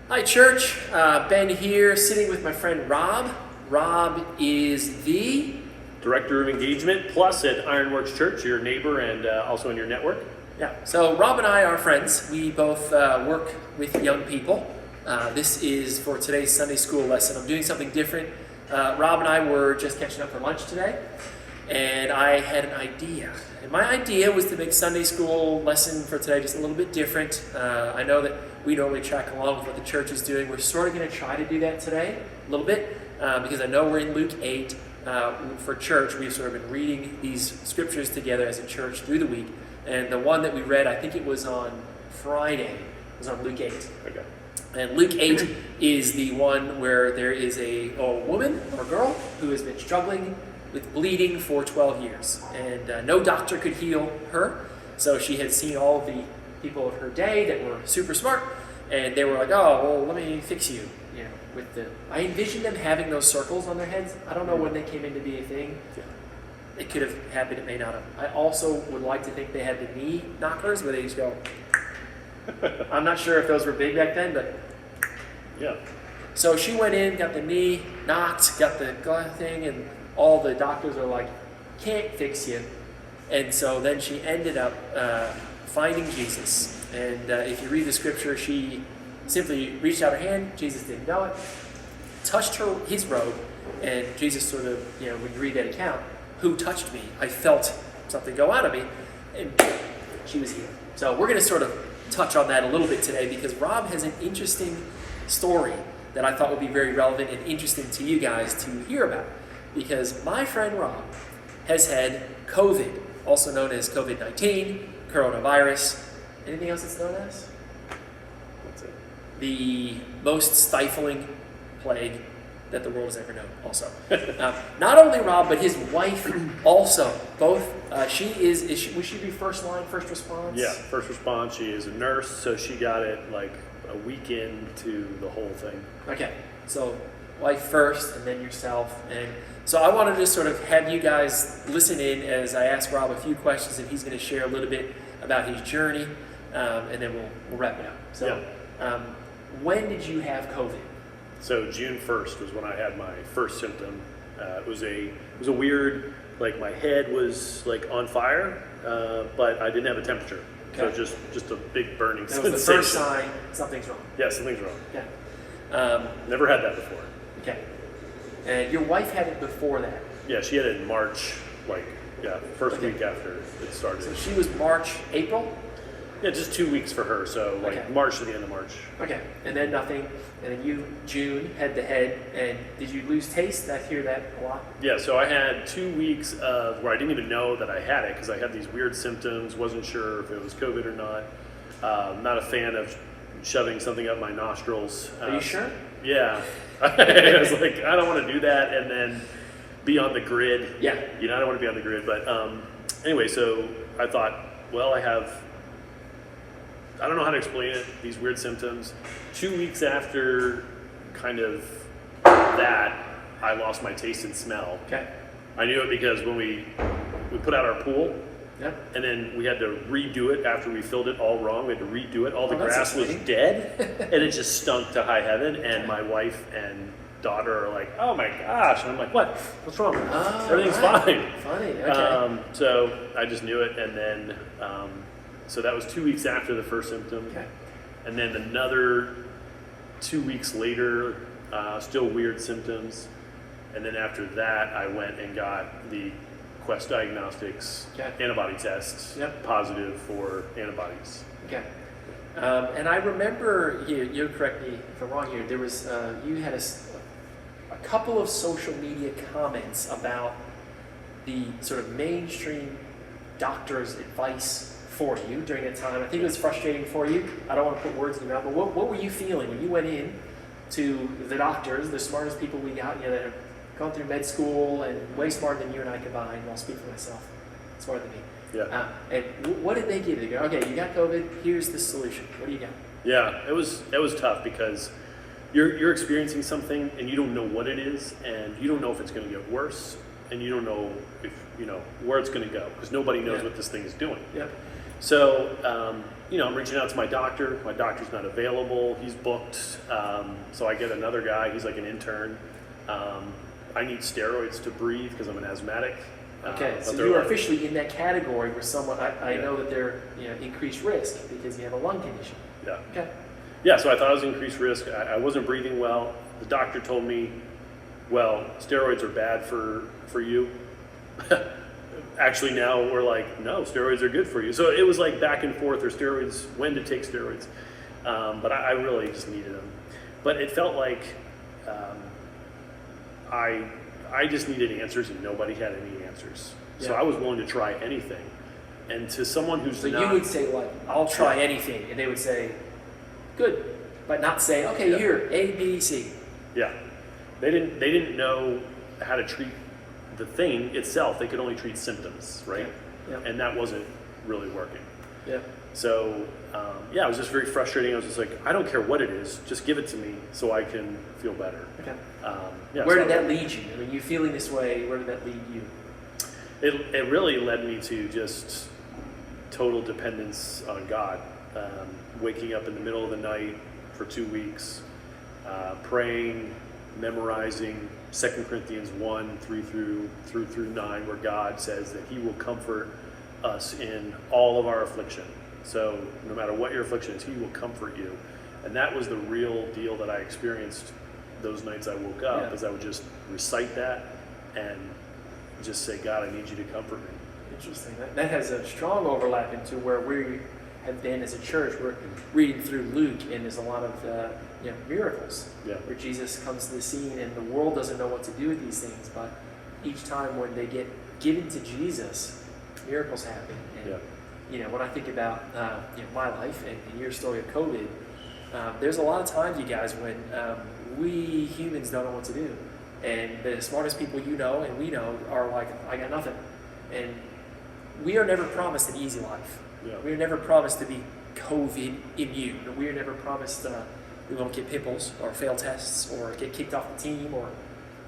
Hi, church. Ben here, sitting with my friend Rob. Rob is the... Director of Engagement, plus at Ironworks Church, your neighbor and also in your network. Yeah, so Rob and I are friends. We both work with young people. This is for today's Sunday school lesson. I'm doing something different. Rob and I were just catching up for lunch today, and I had an idea. And my idea was to make Sunday school lesson for today just a little bit different. I know that we normally track along with what the church is doing. We're sort of going to try to do that today, a little bit, because I know we're in Luke 8. For church, we've sort of been reading these scriptures together as a church through the week. And the one that we read, I think it was on Friday, was on Luke 8. Okay. And Luke 8 is the one where there is a woman or a girl who has been struggling with bleeding for 12 years. And no doctor could heal her. So she had seen all of the people of her day that were super smart. And they were like, oh, well, let me fix you. I envisioned them having those circles on their heads. I don't know when they came in to be a thing. Yeah. It could have happened, it may not have. I also would like to think they had the knee knockers where they just go. I'm not sure if those were big back then, but yeah. So she went in, got the knee knocked, got the thing, and all the doctors are like, can't fix you. And so then she ended up finding Jesus. And if you read the scripture, she simply reached out her hand. Jesus didn't know it. Touched his robe, and Jesus sort of, when you read that account, who touched me? I felt something go out of me, and she was healed. So we're going to sort of touch on that a little bit today because Rob has an interesting story that I thought would be very relevant and interesting to you guys to hear about. Because my friend Rob has had COVID, also known as COVID-19, coronavirus. Anything else it's known as? What's it? The most stifling plague that the world has ever known also. Not only Rob, but his wife also. Both, would she be first response? Yeah, first response. She is a nurse, so she got it like a week into the whole thing. Okay, so wife first and then yourself. And so I wanted to sort of have you guys listen in as I ask Rob a few questions and he's going to share a little bit about his journey and then we'll wrap it up. So when did you have COVID? So June 1st was when I had my first symptom. It was a weird, like my head was like on fire, but I didn't have a temperature. Okay. So just a big burning sensation. That was the first sign something's wrong. Yeah, something's wrong. Okay. Never had that before. Okay. And your wife had it before that? Yeah, she had it in March, first week after it started. So she was March, April? Yeah, just 2 weeks for her, so March to the end of March. Okay, and then nothing, and then you, June, head to head, and did you lose taste? I hear that a lot. Yeah, so I had 2 weeks of where I didn't even know that I had it because I had these weird symptoms, wasn't sure if it was COVID or not. Not a fan of shoving something up my nostrils. Are you sure? Yeah. I was like, I don't want to do that and then be on the grid. Yeah. I don't want to be on the grid, but anyway, so I thought, well, I don't know how to explain it, these weird symptoms. 2 weeks after kind of that, I lost my taste and smell. Okay. I knew it because when we put out our pool, yep. and then we had to redo it after we filled it all wrong. We had to redo it. All the that's grass was dead, and it just stunk to high heaven. And my wife and daughter are like, oh my gosh. And I'm like, what? What's wrong? Everything's fine. Funny, okay. So I just knew it, and then... So that was 2 weeks after the first symptom. Okay. And then another 2 weeks later, still weird symptoms. And then after that, I went and got the Quest Diagnostics antibody test, positive for antibodies. Okay. And I remember, you'll correct me if I'm wrong here, there was, you had a couple of social media comments about the sort of mainstream doctor's advice for you during that time. I think it was frustrating for you. I don't want to put words in your mouth, but what were you feeling when you went in to the doctors, the smartest people we got, that have gone through med school and way smarter than you and I combined? I'll speak for myself. Smarter than me. Yeah. And what did they give you? They go, okay, you got COVID. Here's the solution. What do you got? Yeah, it was tough because you're experiencing something and you don't know what it is, and you don't know if it's going to get worse, and you don't know if where it's going to go because nobody knows what this thing is doing. Yep. So I'm reaching out to my doctor. My doctor's not available. He's booked. So I get another guy. He's like an intern. I need steroids to breathe because I'm an asthmatic. Okay, so you are officially in that category where someone, I know that they're increased risk because you have a lung condition. Yeah. Okay. Yeah, so I thought I was increased risk. I wasn't breathing well. The doctor told me, well, steroids are bad for you. Actually, now we're like, no, steroids are good for you. So it was like back and forth, or steroids, when to take steroids. But I really just needed them. But it felt like I just needed answers, and nobody had any answers. So I was willing to try anything. And to someone who's so you would say, like, I'll try anything, and they would say, good, but not say, okay, here, A, B, C. Yeah, they didn't know how to treat the thing itself. They could only treat symptoms, right? Yeah. And that wasn't really working. Yeah. So it was just very frustrating. I was just like, I don't care what it is, just give it to me so I can feel better. Okay. Where did that lead you? I mean, you feeling this way, where did that lead you? It really led me to just total dependence on God. Waking up in the middle of the night for 2 weeks, praying, memorizing 2 Corinthians 1, 3 through 9, where God says that he will comfort us in all of our affliction. So no matter what your affliction is, he will comfort you. And that was the real deal that I experienced those nights I woke up, is I would just recite that and just say, God, I need you to comfort me. Interesting. That has a strong overlap into where we have been as a church. We're reading through Luke, and there's a lot of miracles where Jesus comes to the scene, and the world doesn't know what to do with these things. But each time when they get given to Jesus, miracles happen. And when I think about my life and your story of COVID, there's a lot of times, you guys, when we humans don't know what to do, and the smartest people and we know are like, I got nothing, and we are never promised an easy life. We are never promised to be COVID immune. We are never promised we won't get pimples or fail tests or get kicked off the team,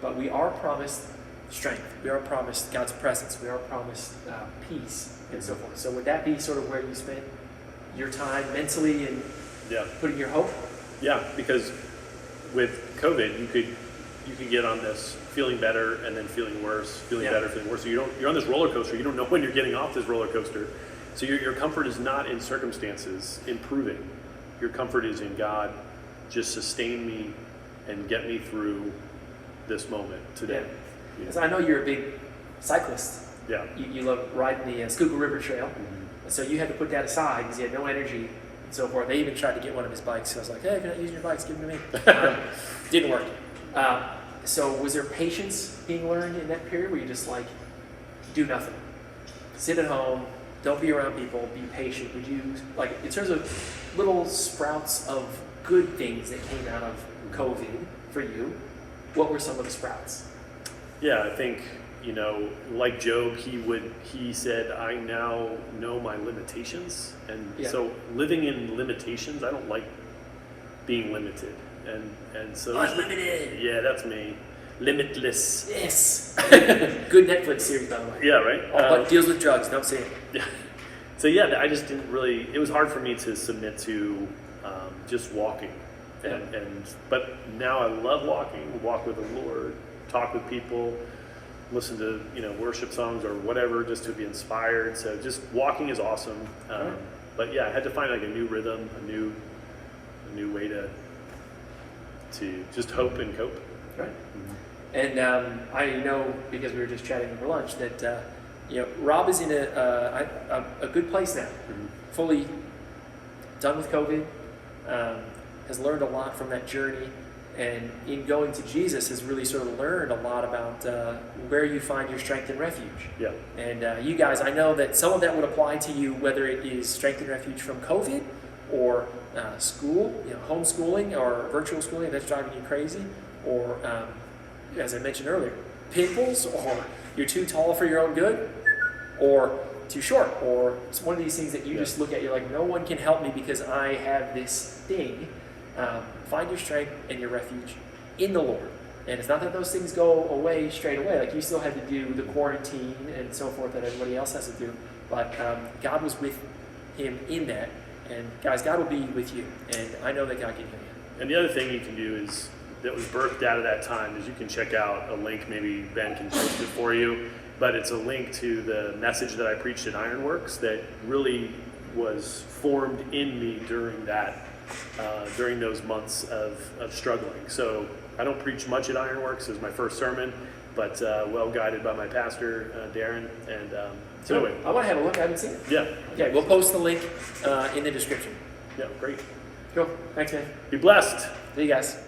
but we are promised strength. We are promised God's presence. We are promised peace and so forth. So would that be sort of where you spent your time mentally and putting your hope? Yeah, because with COVID, you could get on this feeling better and then feeling worse, feeling better, feeling worse. So you're on this roller coaster. You don't know when you're getting off this roller coaster. So your comfort is not in circumstances improving. Your comfort is in God. Just sustain me and get me through this moment today. Because I know you're a big cyclist. Yeah. You love riding the Schuylkill River Trail. Mm-hmm. So you had to put that aside because you had no energy and so forth. They even tried to get one of his bikes. So I was like, hey, if you're not using your bikes, give them to me. Didn't work. So was there patience being learned in that period where you just like, do nothing? Sit at home, don't be around people, be patient. Would you, like, in terms of little sprouts of good things that came out of COVID for you, what were some of the sprouts? Yeah, I think, like Job, he said, I now know my limitations. And so living in limitations, I don't like being limited. And so unlimited. Yeah, that's me. Limitless. Yes. Good Netflix series, by the way. Yeah, right. But deals with drugs. Don't see it. Yeah. So yeah, I just didn't really. It was hard for me to submit to just walking, but now I love walking. Walk with the Lord, talk with people, listen to worship songs or whatever, just to be inspired. So just walking is awesome. But yeah, I had to find like a new rhythm, a new way to just hope and cope. Right. Mm-hmm. And I know, because we were just chatting over lunch, that Rob is in a good place now, fully done with COVID, has learned a lot from that journey, and in going to Jesus has really sort of learned a lot about where you find your strength and refuge. Yeah. And you guys, I know that some of that would apply to you, whether it is strength and refuge from COVID or school, homeschooling or virtual schooling that's driving you crazy, or as I mentioned earlier, pimples, or you're too tall for your own good, or too short, or it's one of these things that you just look at, you're like, no one can help me because I have this thing. Find your strength and your refuge in the Lord. And it's not that those things go away straight away. Like, you still had to do the quarantine and so forth that everybody else has to do. But God was with him in that. And guys, God will be with you, and I know that God can heal you. And the other thing you can do is that was birthed out of that time is you can check out a link. Maybe Ben can post it for you, but it's a link to the message that I preached at Ironworks that really was formed in me during those months of struggling. So I don't preach much at Ironworks. It was my first sermon, but well guided by my pastor, Darren. And so anyway, I want to have a look. I haven't seen it. Yeah. Okay, we'll post the link in the description. Yeah, great. Cool. Thanks, man. Be blessed. See you guys.